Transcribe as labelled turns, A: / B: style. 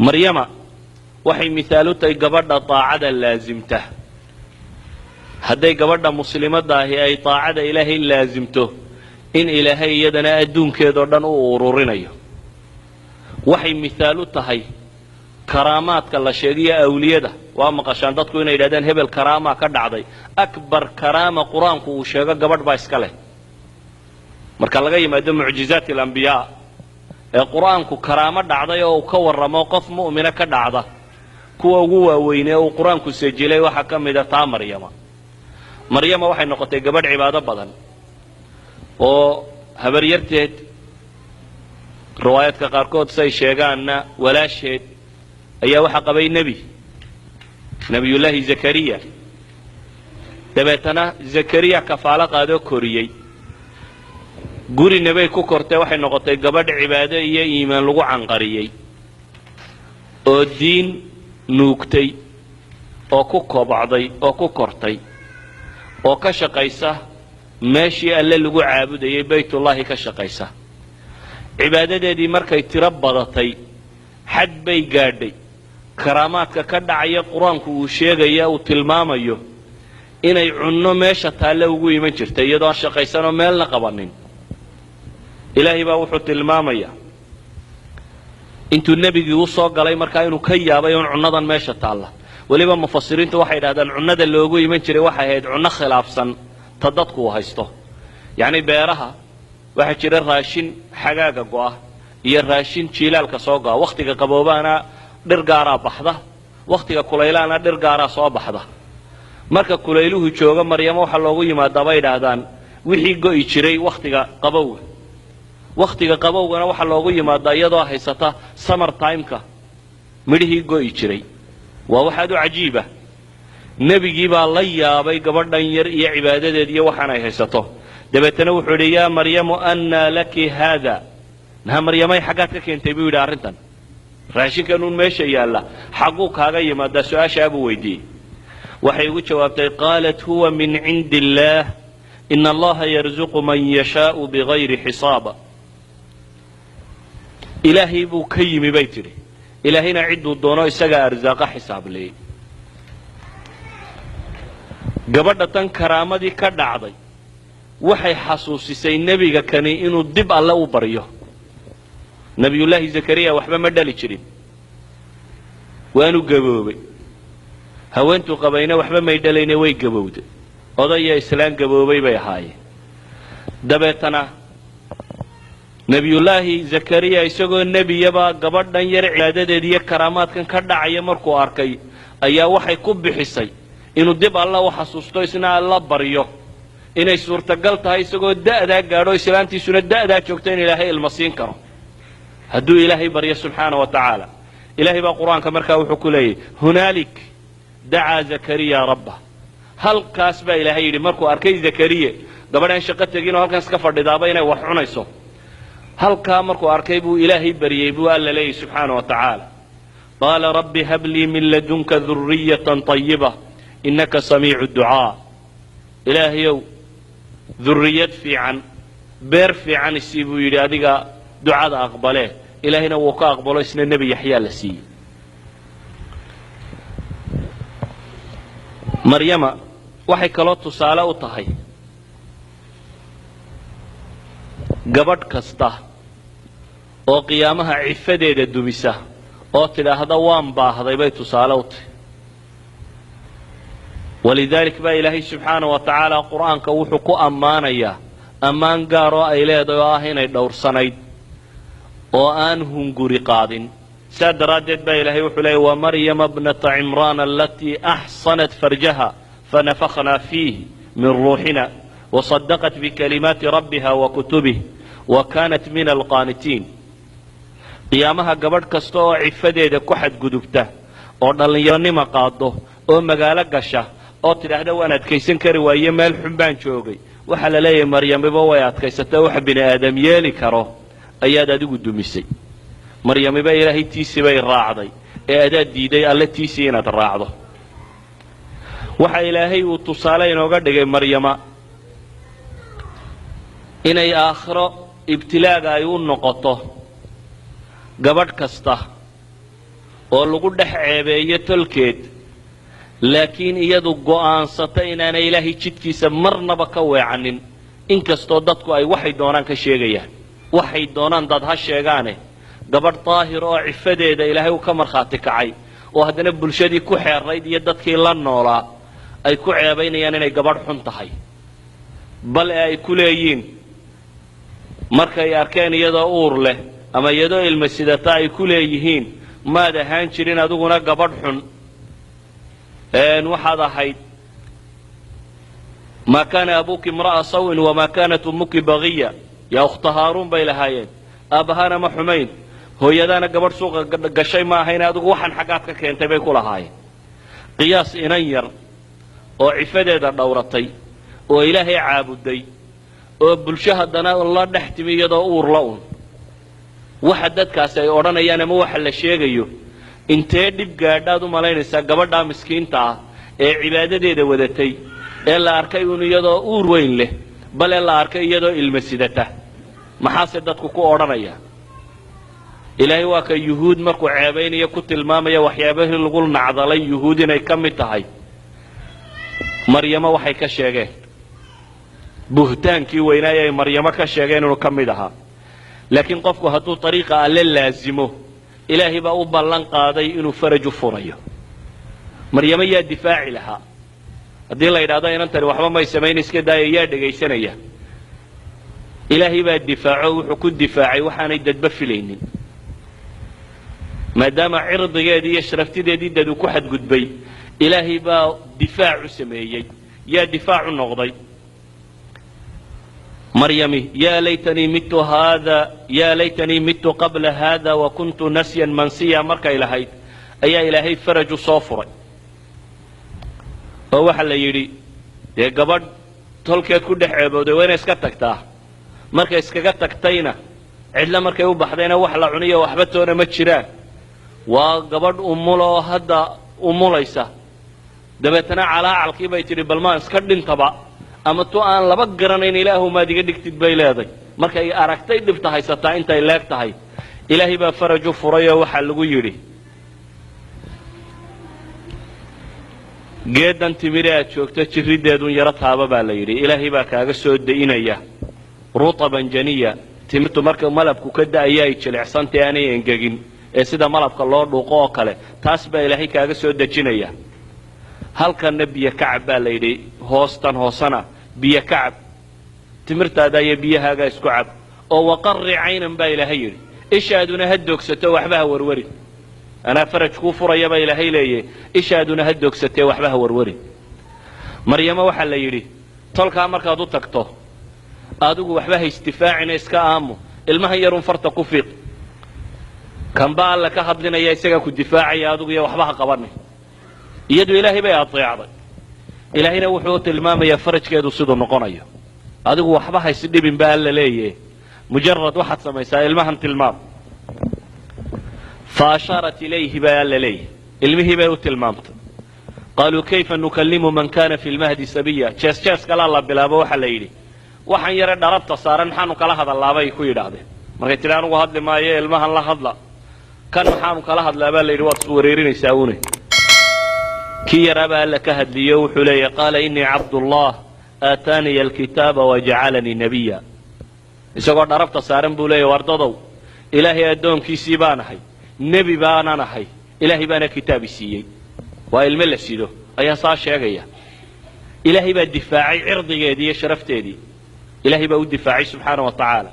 A: maryama waxay misaal u tahay gabadha taacada laazimta hadday gabadha muslimadda ahi ay taacada ilaahay laazimto in ilaahay iyadana adduunkeedoo dhan u ururinayo waxay misaal u tahay karaamaadka la sheegiyo awliyada waa maqashaan dadku inay yidhahdaan hebel karaama ka dhacday akbar karaama qur-aanku uu sheego gabadh baa iska leh marka laga yimaado mucjizaati alambiyaa ee qur-aanku karaamo dhacday oo uu ka warramo qof mu'mina ka dhacda kuwa ugu waaweynee uu qur-aanku sajilay waxaa ka mida taa maryama waxay noqotay gabadh cibaado badan oo habaryarteed riwaayadka qaarkood say sheegaanna walaasheed ayaa waxaa qabay nebiyullaahi zakariya dabeetana zakariya kafaalo qaadoo koriyey guri nebay ku kortay waxay noqotay gabadh cibaado iyo iimaan lagu canqariyey oo diin nuugtay oo ku kobocday oo ku kortay oo ka shaqaysa meeshii alle lagu caabudayay baytullaahi ka shaqaysa cibaadadeedii markay tiro badatay xad bay gaadhay karaamaadka ka dhacaya qur-aanku uu sheegaya uu tilmaamayo inay cunno meesha taalle ugu iman jirtay iyadoo aan shaqaysanoo meelna qabanin ilaahay baa wuxuu tilmaamayaa intuu nebigii u soo galay markaa inuu ka yaabay un cunnadan meesha taalla weliba mufasiriintu waxay yidhahdaan cunnada loogu iman jiray waxay ahayd cunno khilaafsan ta dadku uu haysto yacni beeraha waxaa jira raashin xagaaga go'a iyo raashin jiilaalka soo go'a wakhtiga qaboobaana dhir gaaraa baxda wakhtiga kulaylaana dhir gaaraa soo baxda marka kulayluhu jooga maryamo waxaa loogu yimaadaa bay yidhaahdaan wixii go'i jiray wakhtiga qabowga wakhtiga qabowgana waxaa loogu yimaadaa iyadoo haysata summer timeka midhihii go'i jiray waa waxaad u cajiiba nebigii baa la yaabay gabadhan yar iyo cibaadadeed iyo waxaan ay haysato dabeetana wuxuu yidhi yaa maryamu annaa laki haada naha maryamay xaggaad ka keentay buu yidhi arrintan raashinkanuun meesha yaalla xagguu kaaga yimaadaa su-aashaa buu weydiiyey waxay ugu jawaabtay qaalat huwa min cindi illaah ina allaha yarzuqu man yashaau bigayri xisaaba ilaahay buu ka yimi bay tidhi ilaahayna cidduu doono isagaa arsaaqa xisaableeyey gabadha tan karaamadii ka dhacday waxay xasuusisay nebiga kani inuu dib alle u baryo nebiyullaahi zakariya waxba ma dhali jirin waanu gaboobay haweentuu qabayna waxba may dhalayne way gabowday odaya islaan gaboobay bay ahaayeen dabeetana nebiyullaahi zakariya isagoo nebiyaba gabadhan yar cibaadadeed iyo karaamaadkan ka dhacaya markuu arkay ayaa waxay ku bixisay inuu dib alla u xasuusto isna alla baryo inay suurtagal tahay isagoo da'daa gaadho islaantiisuna da'daa joogto in ilaahay ilma siin karo hadduu ilaahay baryo subxaana wa tacaala ilaahay baa qur-aanka markaa wuxuu ku leeyahy hunaalik dacaa zakariya rabbah halkaas baa ilaahay yidhi markuu arkay zakariye gabadhaan shaqo teginoo halkan iska fadhidaaba inay wax cunayso halkaa markuu arkay buu ilaahay baryey buu alla leeyahy subxaana wa tacaala qaala rabbi hab lii min ladunka duriyatan طayiba inaka samiicu ducaa ilaahayow durriyad fiican beer fiican isii buu yidhi adiga ducada aqbalee ilaahayna wuu ka aqbalo isna nebi yaxyaa la siiyey maryama waxay kaloo tusaale u tahay gabadh kasta oo qiyaamaha cifadeeda dumisa oo tidhaahda waan baahday bay tusaale u tahay walidaalik baa ilaahay subxaana wa tacaala qur-aanka wuxuu ku ammaanayaa ammaan gaar oo ay leedahay oo ah inay dhowrsanayd oo aan hunguri qaadin saa daraaddeed baa ilaahay wuxuu leeyay wamaryama bnata cimraana alatii axsanat farjaha fanafakhnaa fiihi min ruuxina wasadaqat bikalimaati rabbiha wa kutubih wa kaanat min alqaanitiin qiyaamaha gabadh kasta oo cifadeeda ku xadgudubta oo dhallinyaronimo qaado oo magaalo gasha oo tidhaahda waan adkaysan kari waaye meel xun baan joogay waxaa la leeyahay maryamiba way adkaysatay wax bini aadam yeeli karo ayaad adigu dumisay maryamiba ilaahay tiisii bay raacday ee adaad diiday alle tiisii inaad raacdo waxa ilaahay uu tusaale inooga dhigay maryama inay aakhiro ibtilaaga ay u noqoto gabadh kasta oo lagu dhex ceebeeyo tolkeed laakiin iyadu go'aansata inaanay ilaahay jidkiisa marnaba ka weecanin inkastoo dadku ay waxay doonaan ka sheegayaan waxay doonaan dad ha sheegaane gabadh daahir oo cifadeeda ilaahay uu ka markhaati kacay oo haddana bulshadii ku xeerayd iyo dadkii la noolaa ay ku ceebaynayaan inay gabadh xun tahay bal ay ku leeyiin markay arkeen iyadoo uur leh ama iyadoo ilma sidata ay ku leeyihiin maad ahaan jirin adiguna gabadh xun waxaad ahayd ما كان أبوك امرأة سوء وما كانت أمك بغية يا أخت هارون بيلهايين أبهانا ما حمين هو يدانا قبر سوق قشي ما هينا أدوك وحن حقاتك كنت بيكو لهاي قياس إنير وعفادة دورتي وإلهي عابدي وبالشهدنا الله نحتمي يدا أور لون وحدد كاسي أورانا يانا موحل الشيغيو انتي دب قادادو ملاينسا قبر دا مسكين تا عبادة دي ودتي ee la arkay inuu iyadoo uur weyn leh bal la arkay iyadoo ilma sidata maxaa dadku ku oranaya ilaahay waa ka yuhuud markuu ceebaynaya ku tilmaamaya waxyaabaha lagu nacdalay yuhuud inay ka mid tahay maryama waxay ka sheegeen buhtaankii weynaa ay maryama ka sheegeen inuu ka mid ahaa laakiin qofku hadduu dariiqa alle laazimo ilaahay baa u ballan qaaday inuu faraj u furayo maryama yaa difaaci lahaa haddii la yidhaahdo inantani waxba may samayn iska daaya yaa dhegaysanaya ilaahay baa difaaco wuxuu ku difaacay waxaanay dadba filaynin maadaama cirdigeedii iyo sharaftideedii dad uu ku xadgudbay ilaahay baa difaac u sameeyey yaa difaac u noqday maryami yaa laytanii mitu qabla hada wa kuntu nasyan mansiya markay lahayd ayaa ilaahay faraj u soo furay oo waxa la yidhi dee gabadh tolkeed ku dhex ceebooday waa inay iska tagtaa markay iskaga tagtayna cidla markay u baxdayna wax la cuniyo waxba toona ma jiraan waa gabadh umul oo hadda umulaysa dabeetana calaacalkii bay tidhi bal maan iska dhintaba ama tu aan laba garanayn ilaahu maad iga dhigtid bay leeday markay aragtay dhibta haysataa intay leeg tahay ilaahay baa faraj u furay oo waxaa lagu yidhi geedan timire aad joogto jirrideedun yaro taaba baa la yidhi ilaahay baa kaaga soo da'inaya rutaban janiya timirtu marka malabku ka da'aya ay jilicsantae aanay engegin ee sida malabka loo dhuuqo oo kale taas baa ilaahay kaaga soo dejinaya halkanna biyo kacab baa la yidhi hoostan hoosana biyo kacab timirtaada iyo biyahaaga isku cab oo waqarri caynan baa ilaahay yidhi ishaaduna ha doogsato waxba ha warwari أنا فرج كفر يا بي لهي ليه إيش أدونا هدوك ستة وحبها وروري مريم وحلا يري طلق أمرك أدو تكتو أدوك وحبها استفاع نسكا أمو المهيرون فرط كفيق كان بقى لك هاد لنا يا سجاك الدفاع يا أدوك يا وحبها قبرني يدو إلهي بي أطيع إلهي نوحوت المام يا فرج كيدو صدو نقنية أدوك وحبها يسدي بن بقى ليه مجرد واحد سميسا المهم تلمام فأشارت إليه بيان ليه المهي بيوت المامت قالوا كيف نكلم من كان في المهدي سبيا تشاس قال الله بلا بوحة ليلي وحن يرد ربط صار نحن كلا هذا الله بي كوي داده ما قلتلان وهاد ما يه المها الله هذلا كان نحن كلا هذا لا بل يروت صوريرين يساونه كي يرى لك هد ليوح لي قال إني عبد الله آتاني الكتاب وجعلني نبيا إذا قلت ربط صار بولي ورددوا إلهي أدون كي سيبانهي nebi baanaan ahay ilaahay baana kitaabi siiyey waa ilmo la sido ayaa saa sheegaya ilaahay baa difaacay cirdigeedii iyo sharafteedii ilaahay baa u difaacay subxaanahu wa tacaala